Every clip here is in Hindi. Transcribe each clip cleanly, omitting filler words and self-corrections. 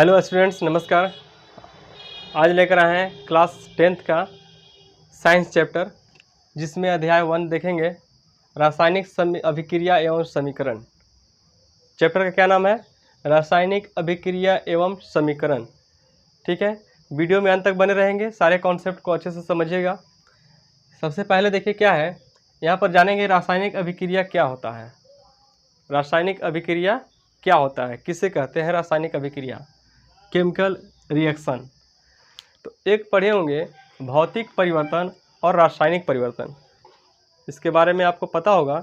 हेलो स्टूडेंट्स, नमस्कार। आज लेकर आए हैं क्लास 10th का साइंस चैप्टर, जिसमें अध्याय 1 देखेंगे, रासायनिक अभिक्रिया एवं समीकरण। चैप्टर का क्या नाम है? रासायनिक अभिक्रिया एवं समीकरण। ठीक है, वीडियो में अंत तक बने रहेंगे, सारे कॉन्सेप्ट को अच्छे से समझिएगा। सबसे पहले देखिए क्या है, यहाँ पर जानेंगे रासायनिक अभिक्रिया क्या होता है। रासायनिक अभिक्रिया क्या होता है, किसे कहते हैं रासायनिक अभिक्रिया? Chemical reaction. तो एक पढ़े होंगे भौतिक परिवर्तन और रासायनिक परिवर्तन। इसके बारे में आपको पता होगा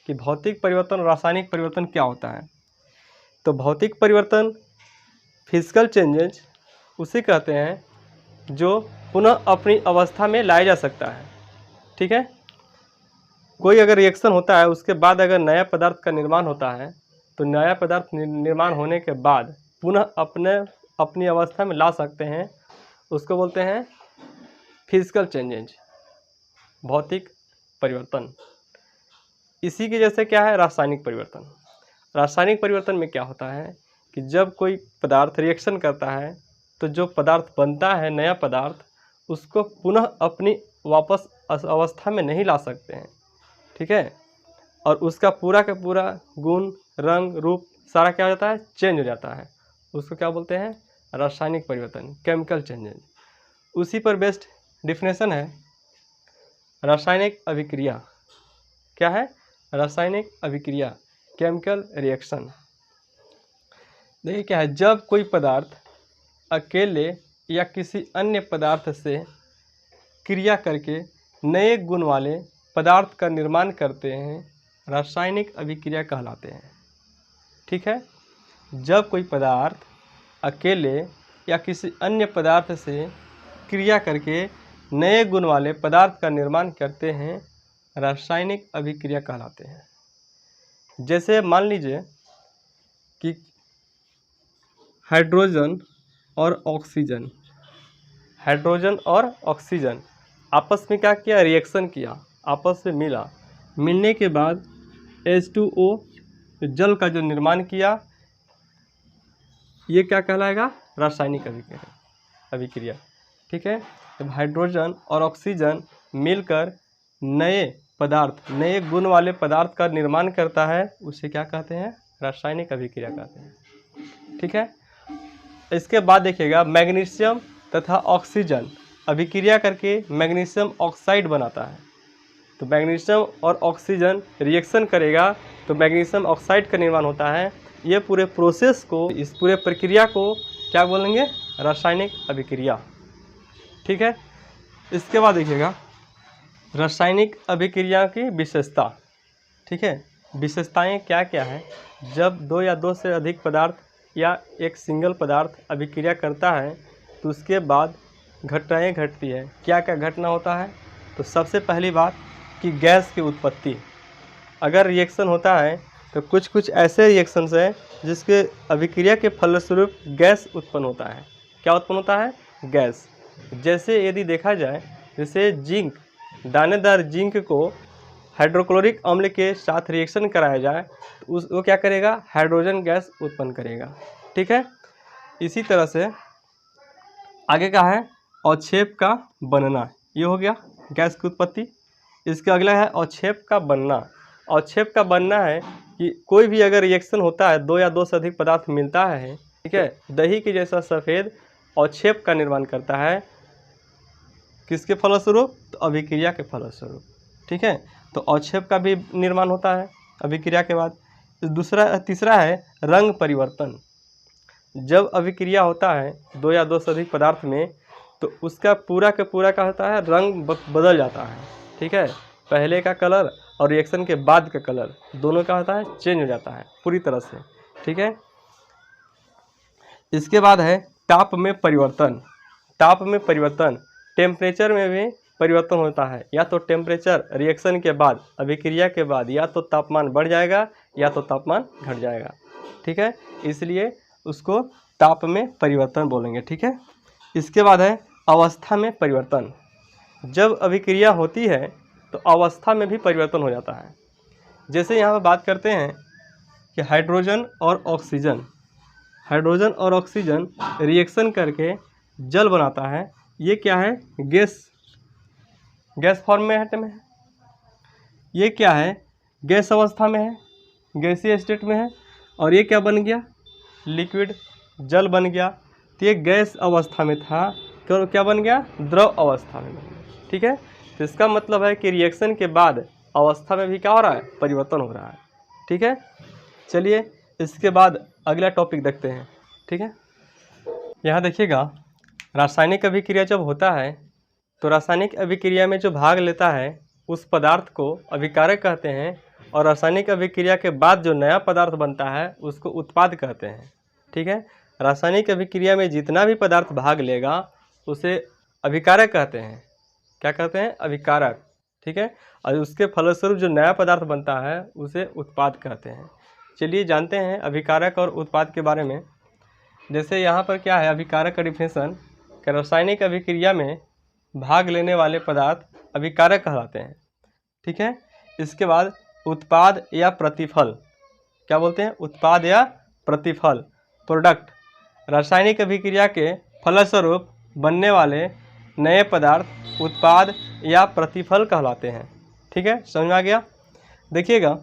कि भौतिक परिवर्तन और रासायनिक परिवर्तन क्या होता है। तो भौतिक परिवर्तन, फिजिकल चेंजेज, उसे कहते हैं जो पुनः अपनी अवस्था में लाया जा सकता है। ठीक है, कोई अगर रिएक्शन होता है, उसके बाद अगर नया पदार्थ का निर्माण होता है, तो नया पदार्थ निर्माण होने के बाद पुनः अपनी अवस्था में ला सकते हैं, उसको बोलते हैं फिजिकल चेंजेज, भौतिक परिवर्तन। इसी के जैसे क्या है रासायनिक परिवर्तन। रासायनिक परिवर्तन में क्या होता है कि जब कोई पदार्थ रिएक्शन करता है, तो जो पदार्थ बनता है नया पदार्थ, उसको पुनः अपनी वापस अवस्था में नहीं ला सकते हैं। ठीक है, और उसका पूरा का पूरा गुण, रंग, रूप सारा क्या हो जाता है? चेंज हो जाता है। उसको क्या बोलते हैं? रासायनिक परिवर्तन, केमिकल चेंजेज। उसी पर बेस्ड डिफिनेशन है रासायनिक अभिक्रिया। क्या है? रासायनिक अभिक्रिया, केमिकल रिएक्शन। देखिए क्या है, जब कोई पदार्थ अकेले या किसी अन्य पदार्थ से क्रिया करके नए गुण वाले पदार्थ का निर्माण करते हैं, रासायनिक अभिक्रिया कहलाते हैं। ठीक है, जब कोई पदार्थ अकेले या किसी अन्य पदार्थ से क्रिया करके नए गुण वाले पदार्थ का निर्माण करते हैं, रासायनिक अभिक्रिया कहलाते हैं। जैसे मान लीजिए कि हाइड्रोजन और ऑक्सीजन आपस में क्या किया? रिएक्शन किया, आपस में मिलने के बाद H2O जल का जो निर्माण किया, ये क्या कहलाएगा? रासायनिक अभिक्रिया। ठीक है, जब हाइड्रोजन और ऑक्सीजन मिलकर नए पदार्थ, नए गुण वाले पदार्थ का निर्माण करता है, उसे क्या कहते हैं? रासायनिक अभिक्रिया कहते हैं। ठीक है, इसके बाद देखिएगा मैग्नीशियम तथा ऑक्सीजन अभिक्रिया करके मैग्नीशियम ऑक्साइड बनाता है। तो मैग्नीशियम और ऑक्सीजन रिएक्शन करेगा तो मैग्नीशियम ऑक्साइड का निर्माण होता है। ये पूरे प्रोसेस को, इस पूरे प्रक्रिया को क्या बोलेंगे? रासायनिक अभिक्रिया। ठीक है, इसके बाद देखिएगा रासायनिक अभिक्रिया की विशेषता। ठीक है, विशेषताएं क्या क्या है? जब दो या दो से अधिक पदार्थ या एक सिंगल पदार्थ अभिक्रिया करता है, तो उसके बाद घटनाएं घटती है। क्या क्या घटना होता है? तो सबसे पहली बात कि गैस की उत्पत्ति। अगर रिएक्शन होता है तो कुछ ऐसे रिएक्शंस हैं जिसके अभिक्रिया के फलस्वरूप गैस उत्पन्न होता है। क्या उत्पन्न होता है? गैस। जैसे यदि देखा जाए, जैसे जिंक, दानेदार जिंक को हाइड्रोक्लोरिक अम्ल के साथ रिएक्शन कराया जाए तो वो क्या करेगा? हाइड्रोजन गैस उत्पन्न करेगा। ठीक है, इसी तरह से आगे का है अवक्षेप का बनना। ये हो गया गैस की उत्पत्ति। इसका अगला है अवक्षेप का बनना। अवक्षेप का बनना है कि कोई भी अगर रिएक्शन होता है, दो या दो से अधिक पदार्थ मिलता है, ठीक है, दही के जैसा सफ़ेद अवक्षेप का निर्माण करता है। किसके फलस्वरूप? तो अभिक्रिया के फलस्वरूप। ठीक है, तो अवक्षेप का भी निर्माण होता है अभिक्रिया के बाद। तीसरा है रंग परिवर्तन। जब अभिक्रिया होता है दो या दो से अधिक पदार्थ में, तो उसका पूरा का पूरा क्या होता है? रंग बदल जाता है। ठीक है, पहले का कलर और रिएक्शन के बाद का कलर दोनों का होता है? चेंज हो जाता है पूरी तरह से। ठीक है, इसके बाद है ताप में परिवर्तन। ताप में परिवर्तन, टेम्परेचर में भी परिवर्तन होता है। या तो टेम्परेचर रिएक्शन के बाद, अभिक्रिया के बाद, या तो तापमान बढ़ जाएगा या तो तापमान घट जाएगा। ठीक है, इसलिए उसको ताप में परिवर्तन बोलेंगे। ठीक है, इसके बाद है अवस्था में परिवर्तन। जब अभिक्रिया होती है तो अवस्था में भी परिवर्तन हो जाता है। जैसे यहाँ पर बात करते हैं कि हाइड्रोजन और ऑक्सीजन हाइड्रोजन और ऑक्सीजन रिएक्शन करके जल बनाता है, ये क्या है? गैस फॉर्म में है। ये क्या है? गैस अवस्था में है, गैसीय स्टेट में है। और ये क्या बन गया? लिक्विड, जल बन गया। तो ये गैस अवस्था में था, क्या बन गया? द्रव अवस्था में बन गया। ठीक है, तो इसका मतलब है कि रिएक्शन के बाद अवस्था में भी क्या हो रहा है? परिवर्तन हो रहा है। ठीक है, चलिए इसके बाद अगला टॉपिक देखते हैं। ठीक है, यहाँ देखिएगा, रासायनिक अभिक्रिया जब होता है तो रासायनिक अभिक्रिया में जो भाग लेता है उस पदार्थ को अभिकारक कहते हैं, और रासायनिक अभिक्रिया के बाद जो नया पदार्थ बनता है उसको उत्पाद कहते हैं। ठीक है, रासायनिक अभिक्रिया में जितना भी पदार्थ भाग लेगा उसे अभिकारक कहते हैं। क्या कहते हैं? अभिकारक। ठीक है, और उसके फलस्वरूप जो नया पदार्थ बनता है उसे उत्पाद कहते हैं। चलिए जानते हैं अभिकारक और उत्पाद के बारे में। जैसे यहाँ पर क्या है? अभिकारक का डिफिनेशन, रासायनिक अभिक्रिया में भाग लेने वाले पदार्थ अभिकारक कहलाते हैं। ठीक है, इसके बाद उत्पाद या प्रतिफल, क्या बोलते हैं? उत्पाद या प्रतिफल, प्रोडक्ट, रासायनिक अभिक्रिया के फलस्वरूप बनने वाले नए पदार्थ उत्पाद या प्रतिफल कहलाते हैं। ठीक है, समझ में आ गया? देखिएगा,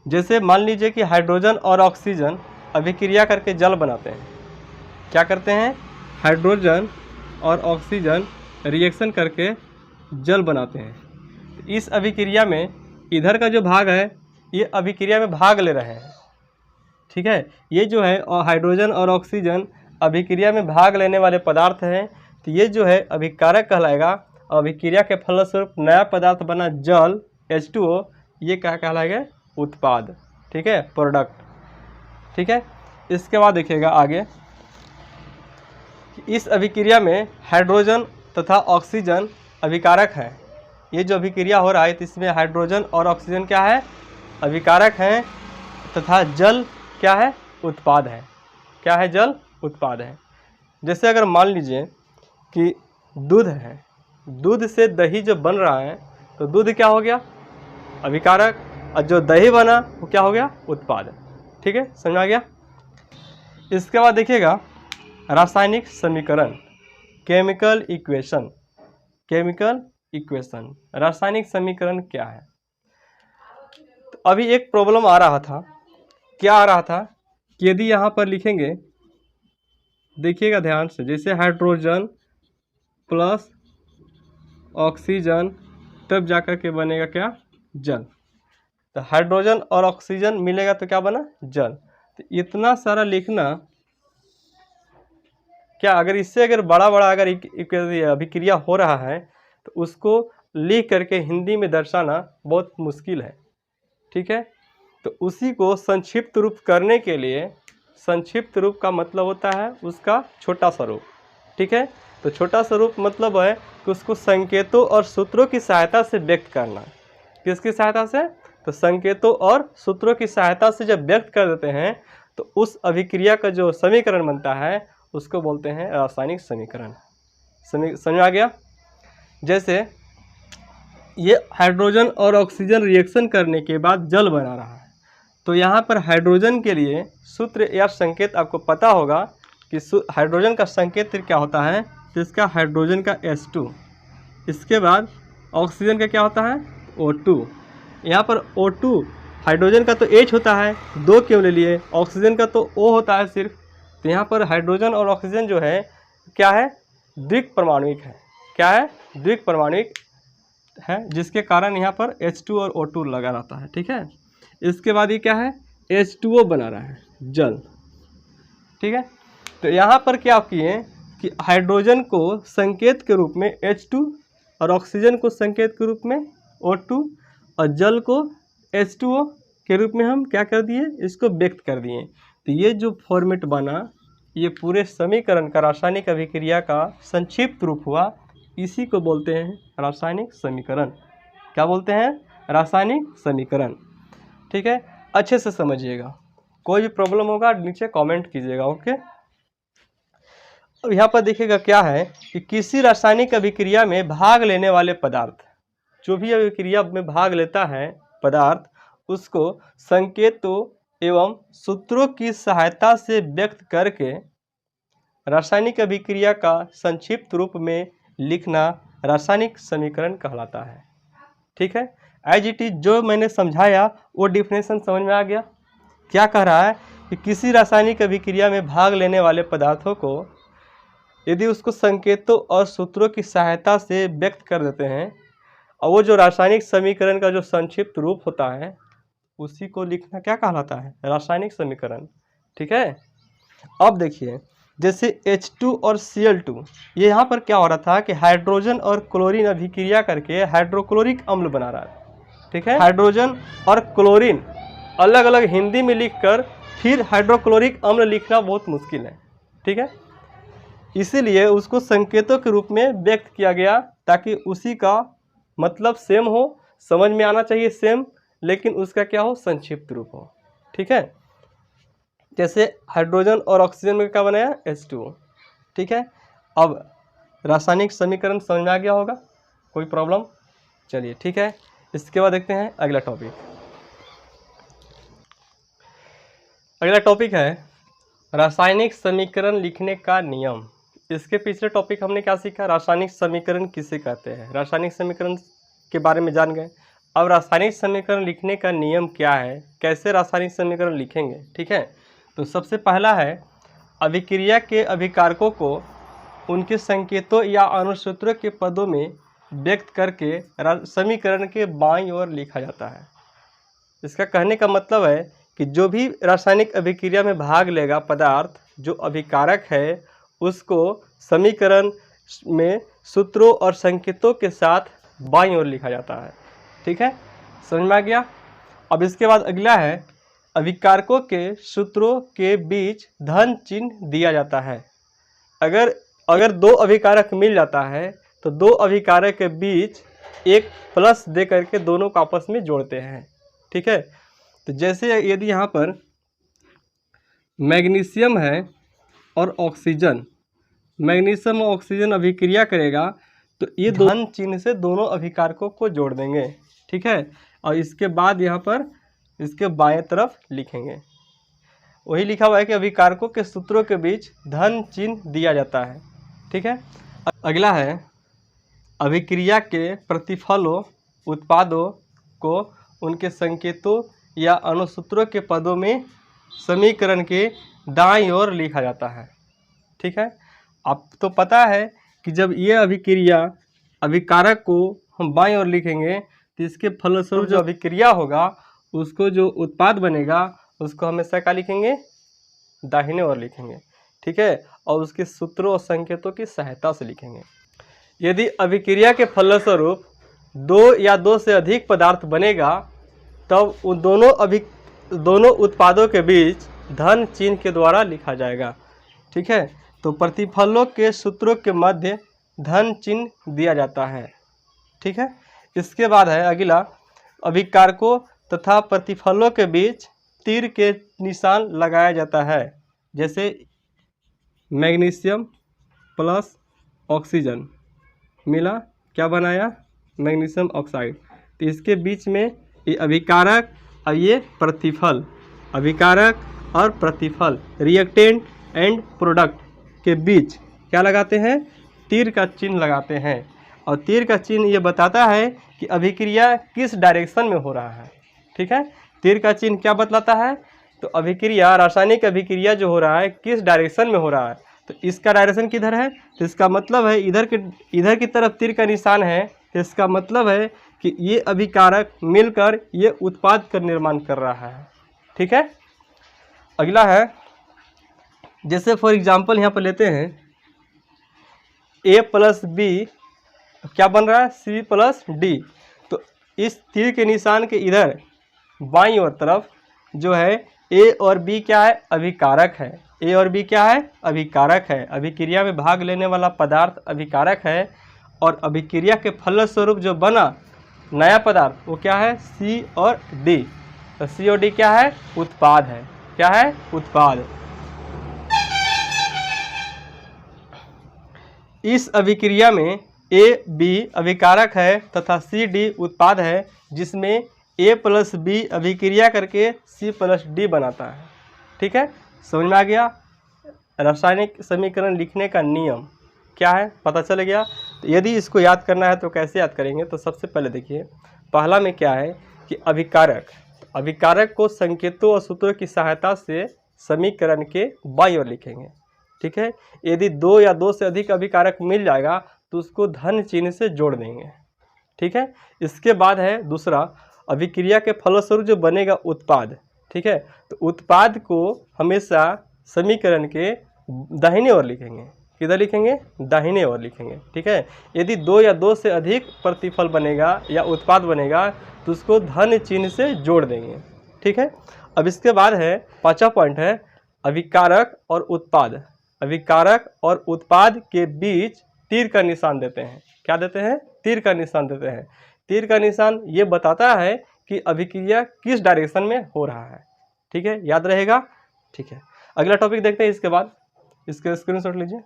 जैसे मान लीजिए कि हाइड्रोजन और ऑक्सीजन अभिक्रिया करके जल बनाते हैं। क्या करते हैं? हाइड्रोजन और ऑक्सीजन रिएक्शन करके जल बनाते हैं। इस अभिक्रिया में इधर का जो भाग है ये अभिक्रिया में भाग ले रहे हैं। ठीक है, ये जो है हाइड्रोजन और ऑक्सीजन अभिक्रिया में भाग लेने वाले पदार्थ हैं, तो ये जो है अभिकारक कहलाएगा। अभिक्रिया के फलस्वरूप नया पदार्थ बना जल H2O, ये क्या कहलाएगा? उत्पाद। ठीक है, प्रोडक्ट। ठीक है, इसके बाद देखिएगा आगे, इस अभिक्रिया में हाइड्रोजन तथा ऑक्सीजन अभिकारक हैं। ये जो अभिक्रिया हो रहा है तो इसमें हाइड्रोजन और ऑक्सीजन क्या है? अभिकारक हैं, तथा जल क्या है? उत्पाद है। क्या है? जल उत्पाद है। जैसे अगर मान लीजिए कि दूध है, दूध से दही जब बन रहा है तो दूध क्या हो गया? अभिकारक, और जो दही बना वो क्या हो गया? उत्पाद। ठीक है, समझ आ गया? इसके बाद देखिएगा रासायनिक समीकरण, केमिकल इक्वेशन। केमिकल इक्वेशन, रासायनिक समीकरण क्या है? तो अभी एक प्रॉब्लम आ रहा था। क्या आ रहा था कि यदि यहाँ पर लिखेंगे, देखिएगा ध्यान से, जैसे हाइड्रोजन प्लस ऑक्सीजन, तब जाकर के बनेगा क्या? जल। तो हाइड्रोजन और ऑक्सीजन मिलेगा तो क्या बना? जल। तो इतना सारा लिखना, क्या अगर इससे अगर बड़ा अगर अभिक्रिया हो रहा है तो उसको लिख करके हिंदी में दर्शाना बहुत मुश्किल है। ठीक है, तो उसी को संक्षिप्त रूप करने के लिए, संक्षिप्त रूप का मतलब होता है उसका छोटा स्वरूप। ठीक है, तो छोटा स्वरूप मतलब है कि उसको संकेतों और सूत्रों की सहायता से व्यक्त करना। किसकी सहायता से? तो संकेतों और सूत्रों की सहायता से जब व्यक्त कर देते हैं तो उस अभिक्रिया का जो समीकरण बनता है उसको बोलते हैं रासायनिक समीकरण। समझ आ गया? जैसे ये हाइड्रोजन और ऑक्सीजन रिएक्शन करने के बाद जल बना रहा है, तो यहाँ पर हाइड्रोजन के लिए सूत्र या संकेत आपको पता होगा कि हाइड्रोजन का संकेत क्या होता है? तो इसका हाइड्रोजन का H2, इसके बाद ऑक्सीजन का क्या होता है? O2। यहाँ पर O2, हाइड्रोजन का तो H होता है, 2 क्यों ले लिए? ऑक्सीजन का तो O होता है सिर्फ। तो यहाँ पर हाइड्रोजन और ऑक्सीजन जो है क्या है? द्विक परमाणुक है। क्या है? द्विक परमाणुक है, जिसके कारण यहाँ पर H2 और O2 लगा रहता है। ठीक है, इसके बाद ये क्या है? H2O बना रहा है, जल। ठीक है, तो यहाँ पर क्या किए कि हाइड्रोजन को संकेत के रूप में H2 और ऑक्सीजन को संकेत के रूप में O2 और जल को H2O के रूप में हम क्या कर दिए? इसको व्यक्त कर दिए। तो ये जो फॉर्मेट बना, ये पूरे समीकरण का, रासायनिक अभिक्रिया का संक्षिप्त रूप हुआ। इसी को बोलते हैं रासायनिक समीकरण। क्या बोलते हैं? रासायनिक समीकरण। ठीक है, अच्छे से समझिएगा। कोई भी प्रॉब्लम होगा नीचे कमेंट कीजिएगा। ओके, अब यहाँ पर देखिएगा क्या है कि किसी रासायनिक अभिक्रिया में भाग लेने वाले पदार्थ, जो भी अभिक्रिया में भाग लेता है पदार्थ, उसको संकेतों एवं सूत्रों की सहायता से व्यक्त करके रासायनिक अभिक्रिया का संक्षिप्त रूप में लिखना रासायनिक समीकरण कहलाता है। ठीक है, एज इट इज जो मैंने समझाया वो डिफिनेशन समझ में आ गया। क्या कह रहा है कि किसी रासायनिक अभिक्रिया में भाग लेने वाले पदार्थों को यदि उसको संकेतों और सूत्रों की सहायता से व्यक्त कर देते हैं और वो जो रासायनिक समीकरण का जो संक्षिप्त रूप होता है उसी को लिखना क्या कहलाता है, रासायनिक समीकरण। ठीक है, अब देखिए जैसे H2 और Cl2, ये यहाँ पर क्या हो रहा था कि हाइड्रोजन और क्लोरीन अभिक्रिया करके हाइड्रोक्लोरिक अम्ल बना रहा है। ठीक है, हाइड्रोजन और क्लोरीन अलग अलग हिंदी में लिखकर फिर हाइड्रोक्लोरिक अम्ल लिखना बहुत मुश्किल है। ठीक है, इसीलिए उसको संकेतों के रूप में व्यक्त किया गया ताकि उसी का मतलब सेम हो, समझ में आना चाहिए सेम, लेकिन उसका क्या हो, संक्षिप्त रूप हो। ठीक है, जैसे हाइड्रोजन और ऑक्सीजन में क्या बनाया, H2O। ठीक है, अब रासायनिक समीकरण समझ में आ गया होगा, कोई प्रॉब्लम? चलिए ठीक है, इसके बाद देखते हैं अगला टॉपिक। अगला टॉपिक है रासायनिक समीकरण लिखने का नियम। इसके पिछले टॉपिक हमने क्या सीखा, रासायनिक समीकरण किसे कहते हैं, रासायनिक समीकरण के बारे में जान गए। अब रासायनिक समीकरण लिखने का नियम क्या है, कैसे रासायनिक समीकरण लिखेंगे। ठीक है, तो सबसे पहला है अभिक्रिया के अभिकारकों को उनके संकेतों या अनुसूत्रों के पदों में व्यक्त करके समीकरण के बाईं ओर लिखा जाता है। इसका कहने का मतलब है कि जो भी रासायनिक अभिक्रिया में भाग लेगा पदार्थ जो अभिकारक है उसको समीकरण में सूत्रों और संकेतों के साथ बाईं ओर लिखा जाता है। ठीक है, समझ में आ गया। अब इसके बाद अगला है अभिकारकों के सूत्रों के बीच धन चिन्ह दिया जाता है। अगर दो अभिकारक मिल जाता है तो दो अभिकारक के बीच एक प्लस दे करके दोनों को आपस में जोड़ते हैं। ठीक है, तो जैसे यदि यहाँ पर मैग्नीशियम है और ऑक्सीजन, मैग्नीशियम और ऑक्सीजन अभिक्रिया करेगा तो ये धन चिन्ह से दोनों अभिकारकों को जोड़ देंगे। ठीक है, और इसके बाद यहाँ पर इसके बाएं तरफ लिखेंगे, वही लिखा हुआ है कि अभिकारकों के सूत्रों के बीच धन चिन्ह दिया जाता है। ठीक है, अगला है अभिक्रिया के प्रतिफलों उत्पादों को उनके संकेतों या अनुसूत्रों के पदों में समीकरण के दाईं ओर लिखा जाता है। ठीक है, आप तो पता है कि जब ये अभिक्रिया अभिकारक को हम बाईं ओर लिखेंगे तो इसके फलस्वरूप जो अभिक्रिया होगा उसको जो उत्पाद बनेगा उसको हमेशा क्या लिखेंगे, दाहिने ओर लिखेंगे। ठीक है, और उसके सूत्रों और संकेतों की सहायता से लिखेंगे। यदि अभिक्रिया के फलस्वरूप दो या दो से अधिक पदार्थ बनेगा तब उन दोनों उत्पादों के बीच धन चिन्ह के द्वारा लिखा जाएगा। ठीक है, तो प्रतिफलों के सूत्रों के मध्य धन चिन्ह दिया जाता है। ठीक है, इसके बाद है अगला अभिकारकों तथा प्रतिफलों के बीच तीर के निशान लगाया जाता है। जैसे मैग्नीशियम प्लस ऑक्सीजन मिला, क्या बनाया, मैग्नीशियम ऑक्साइड। तो इसके बीच में ये अभिकारक और ये प्रतिफल, अभिकारक और प्रतिफल रिएक्टेंट एंड प्रोडक्ट के बीच क्या लगाते हैं, तीर का चिन्ह लगाते हैं। और तीर का चिन्ह ये बताता है कि अभिक्रिया किस डायरेक्शन में हो रहा है। ठीक है, तीर का चिन्ह क्या बतलाता है, तो अभिक्रिया, रासायनिक अभिक्रिया जो हो रहा है किस डायरेक्शन में हो रहा है, तो इसका डायरेक्शन किधर है, तो इसका मतलब है इधर की तरफ तीर का निशान है, तो इसका मतलब है कि ये अभिकारक मिलकर ये उत्पाद का निर्माण कर रहा है। ठीक है, अगला है जैसे फॉर एग्जांपल यहाँ पर लेते हैं A प्लस बी क्या बन रहा है, C प्लस डी। तो इस तीर के निशान के इधर बाईं ओर तरफ जो है A और B क्या है, अभिकारक है। A और B क्या है, अभिकारक है। अभिक्रिया में भाग लेने वाला पदार्थ अभिकारक है और अभिक्रिया के फलस्वरूप जो बना नया पदार्थ वो क्या है, C और D। तो C और D क्या है, उत्पाद है। क्या है, उत्पाद। इस अभिक्रिया में A, B अभिकारक है तथा C, D उत्पाद है, जिसमें A+B अभिक्रिया करके C+D बनाता है। ठीक है, समझ में आ गया। रासायनिक समीकरण लिखने का नियम क्या है पता चल गया। तो यदि इसको याद करना है तो कैसे याद करेंगे, तो सबसे पहले देखिए पहला में क्या है कि अभिकारक को संकेतों और सूत्रों की सहायता से समीकरण के बाईं ओर लिखेंगे। ठीक है, यदि दो या दो से अधिक अभिकारक मिल जाएगा तो उसको धन चिन्ह से जोड़ देंगे। ठीक है, इसके बाद है दूसरा, अभिक्रिया के फलस्वरूप जो बनेगा उत्पाद। ठीक है, तो उत्पाद को हमेशा समीकरण के दाहिने ओर लिखेंगे। किधर लिखेंगे? दाहिने ओर लिखेंगे। ठीक है, यदि दो या दो से अधिक प्रतिफल बनेगा या उत्पाद बनेगा तो उसको धन चिन्ह से जोड़ देंगे। ठीक है, अब इसके बाद है पांचवा पॉइंट है अभिकारक और उत्पाद। अभिकारक और उत्पाद के बीच तीर का निशान देते हैं। क्या देते हैं? तीर का निशान देते हैं। तीर का निशान ये बताता है कि अभिक्रिया किस डायरेक्शन में हो रहा है। ठीक है, याद रहेगा। ठीक है, अगला टॉपिक देखते हैं। इसके बाद इसके स्क्रीनशॉट लीजिए।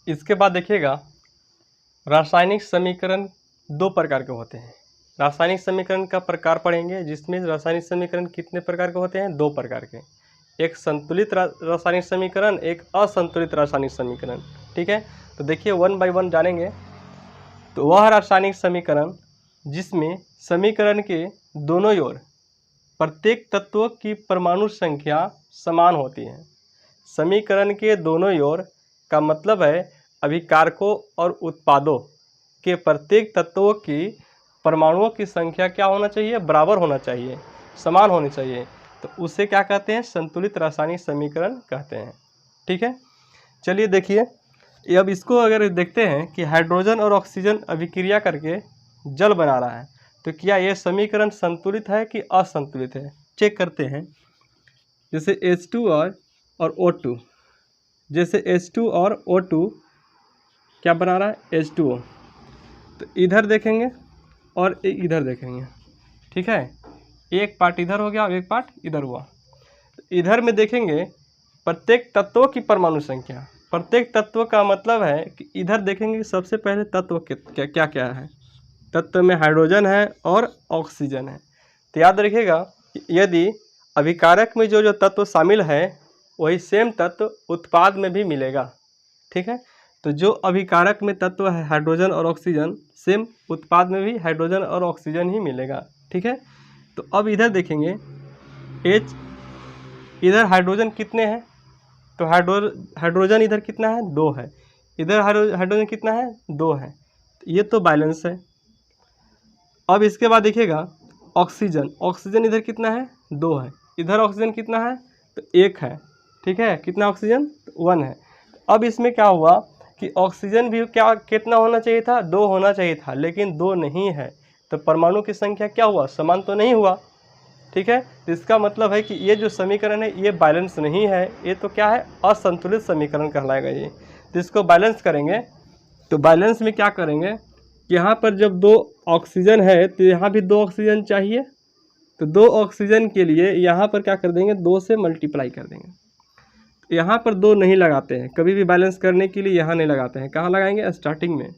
इसके बाद देखिएगा रासायनिक समीकरण दो प्रकार के होते हैं। रासायनिक समीकरण का प्रकार पढ़ेंगे, जिसमें रासायनिक समीकरण कितने प्रकार के होते हैं? दो प्रकार के, एक संतुलित रासायनिक समीकरण, एक असंतुलित रासायनिक समीकरण। ठीक है, तो देखिए वन बाय वन जानेंगे। तो वह रासायनिक समीकरण जिसमें समीकरण के दोनों ओर प्रत्येक तत्व की परमाणु संख्या समान होती है। समीकरण के दोनों ओर का मतलब है अभिकारकों और उत्पादों के प्रत्येक तत्वों की परमाणुओं की संख्या क्या होना चाहिए? बराबर होना चाहिए, समान होनी चाहिए। तो उसे क्या कहते हैं? संतुलित रासायनिक समीकरण कहते हैं। ठीक है, चलिए देखिए अब इसको अगर देखते हैं कि हाइड्रोजन और ऑक्सीजन अभिक्रिया करके जल बना रहा है, तो क्या यह समीकरण संतुलित है कि असंतुलित है? चेक करते हैं। जैसे H2 और O2, जैसे H2 और O2 क्या बना रहा है? H2O। तो इधर देखेंगे और इधर देखेंगे। ठीक है, एक पार्ट इधर हो गया और एक पार्ट इधर हुआ। तो इधर में देखेंगे प्रत्येक तत्वों की परमाणु संख्या। प्रत्येक तत्व का मतलब है कि इधर देखेंगे सबसे पहले तत्व क्या क्या है। तत्व में हाइड्रोजन है और ऑक्सीजन है। तो याद रखिएगा यदि अभिकारक में जो जो तत्व शामिल है वही सेम तत्व उत्पाद में भी मिलेगा। ठीक है, तो जो अभिकारक में तत्व है हाइड्रोजन और ऑक्सीजन, सेम उत्पाद में भी हाइड्रोजन और ऑक्सीजन ही मिलेगा। ठीक है, तो अब इधर देखेंगे H, इधर हाइड्रोजन कितने हैं? तो हाइड्रोजन इधर कितना है? 2 है। इधर हाइड्रोजन कितना है? 2 है। तो ये तो बैलेंस है। अब इसके बाद देखिएगा ऑक्सीजन इधर कितना है? 2 है। इधर ऑक्सीजन कितना है? तो 1 है। ठीक है, कितना ऑक्सीजन? 1 है। अब इसमें क्या हुआ कि ऑक्सीजन भी क्या कितना होना चाहिए था? 2 होना चाहिए था, लेकिन 2 नहीं है। तो परमाणु की संख्या क्या हुआ? समान तो नहीं हुआ। ठीक है, तो इसका मतलब है कि ये जो समीकरण है ये बैलेंस नहीं है, ये तो क्या है? असंतुलित समीकरण कहलाएगा ये। तो इसको बैलेंस करेंगे। तो बैलेंस में क्या करेंगे? यहाँ पर जब 2 ऑक्सीजन है तो यहाँ भी 2 ऑक्सीजन चाहिए। तो 2 ऑक्सीजन के लिए यहाँ पर क्या कर देंगे? 2 से मल्टीप्लाई कर देंगे। यहाँ पर 2 नहीं लगाते हैं, कभी भी बैलेंस करने के लिए यहाँ नहीं लगाते हैं। कहाँ लगाएंगे? स्टार्टिंग में।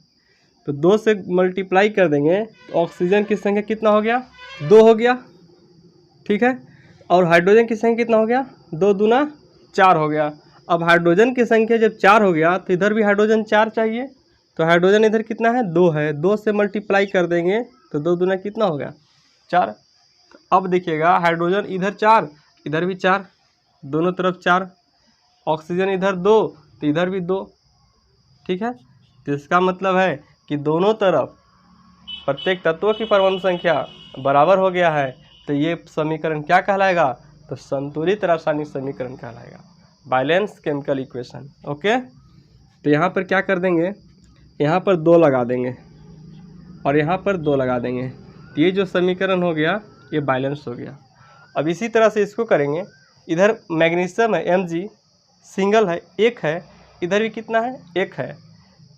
तो 2 से मल्टीप्लाई कर देंगे तो ऑक्सीजन की संख्या कितना हो गया? 2 हो गया। ठीक है, और हाइड्रोजन की संख्या कितना हो गया? 2 दूना 4 हो गया। अब हाइड्रोजन की संख्या जब 4 हो गया तो इधर भी हाइड्रोजन 4 चाहिए। तो हाइड्रोजन इधर कितना है? 2 है। 2 से मल्टीप्लाई कर देंगे तो 2 दूना कितना हो गया? 4। अब देखिएगा हाइड्रोजन इधर 4, इधर भी 4, दोनों तरफ 4। ऑक्सीजन इधर 2 तो इधर भी 2। ठीक है, तो इसका मतलब है कि दोनों तरफ प्रत्येक तत्वों की परमाणु संख्या बराबर हो गया है। तो ये समीकरण क्या कहलाएगा? तो संतुलित रासायनिक समीकरण कहलाएगा, बैलेंस केमिकल इक्वेशन। ओके, तो यहाँ पर क्या कर देंगे? यहाँ पर 2 लगा देंगे और यहाँ पर 2 लगा देंगे। तो ये जो समीकरण हो गया ये बैलेंस हो गया। अब इसी तरह से इसको करेंगे। इधर मैग्नीशियम है Mg, सिंगल है, 1 है। इधर भी कितना है? 1 है।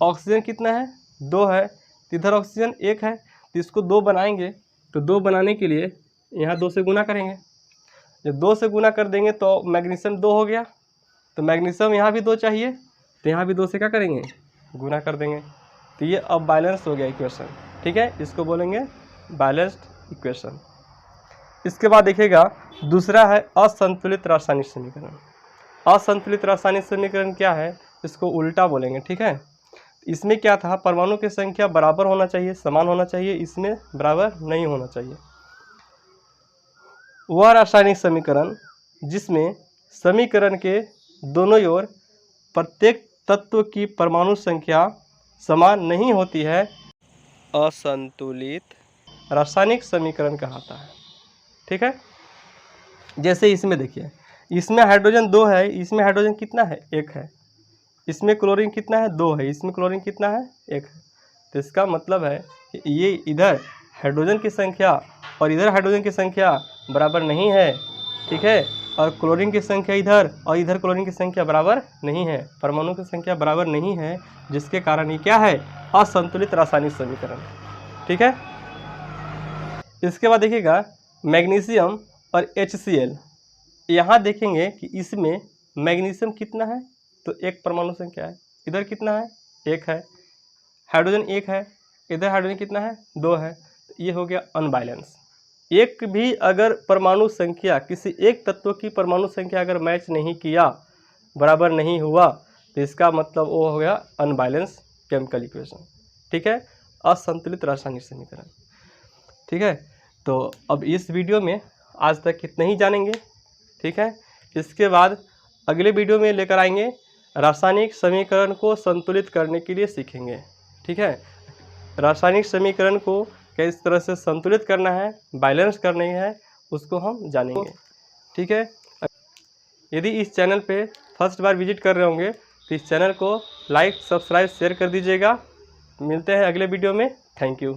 ऑक्सीजन कितना है? 2 है। इधर ऑक्सीजन 1 है। तो इसको 2 बनाएंगे। तो 2 बनाने के लिए यहाँ 2 से गुना करेंगे। जब 2 से गुना कर देंगे तो मैग्नीशियम 2 हो गया। तो मैग्नीशियम यहाँ भी 2 चाहिए, तो यहाँ भी 2 से क्या करेंगे? गुना कर देंगे। तो ये अब बैलेंस हो गया इक्वेशन, ठीक है, इसको बोलेंगे बैलेंस्ड इक्वेशन। इसके बाद देखिएगा दूसरा है असंतुलित रासायनिक समीकरण। असंतुलित रासायनिक समीकरण क्या है, इसको उल्टा बोलेंगे, ठीक है। इसमें क्या था, परमाणु की संख्या बराबर होना चाहिए, समान होना चाहिए, इसमें बराबर नहीं होना चाहिए। वह रासायनिक समीकरण जिसमें समीकरण के दोनों ओर प्रत्येक तत्व की परमाणु संख्या समान नहीं होती है, असंतुलित रासायनिक समीकरण कहलाता है, ठीक है। जैसे इसमें देखिए, इसमें हाइड्रोजन 2 है, इसमें हाइड्रोजन कितना है, 1 है। इसमें क्लोरीन कितना है, 2 है। इसमें क्लोरीन कितना है, 1 है। तो इसका मतलब है कि ये इधर हाइड्रोजन की संख्या और इधर हाइड्रोजन की संख्या बराबर नहीं है, ठीक है। और क्लोरीन की संख्या इधर और इधर क्लोरीन की संख्या बराबर नहीं है, परमाणु की संख्या बराबर नहीं है, जिसके कारण ये क्या है, असंतुलित रासायनिक समीकरण, ठीक है। इसके बाद देखिएगा मैग्नीशियम और HCl। यहाँ देखेंगे कि इसमें मैग्नीशियम कितना है, तो 1 परमाणु संख्या है, इधर कितना है, 1 है। हाइड्रोजन 1 है, इधर हाइड्रोजन कितना है, 2 है। तो ये हो गया अनबैलेंस। एक भी अगर परमाणु संख्या, किसी एक तत्व की परमाणु संख्या अगर मैच नहीं किया, बराबर नहीं हुआ, तो इसका मतलब वो हो गया अनबैलेंस केमिकल इक्वेशन, ठीक है, असंतुलित रासायनिक समीकरण, ठीक है। तो अब इस वीडियो में आज तक इतना ही जानेंगे, ठीक है। इसके बाद अगले वीडियो में लेकर आएंगे, रासायनिक समीकरण को संतुलित करने के लिए सीखेंगे, ठीक है। रासायनिक समीकरण को किस तरह से संतुलित करना है, बैलेंस करना है, उसको हम जानेंगे, ठीक है। यदि इस चैनल पे फर्स्ट बार विजिट कर रहे होंगे तो इस चैनल को लाइक, सब्सक्राइब, शेयर कर दीजिएगा। मिलते हैं अगले वीडियो में। Thank you.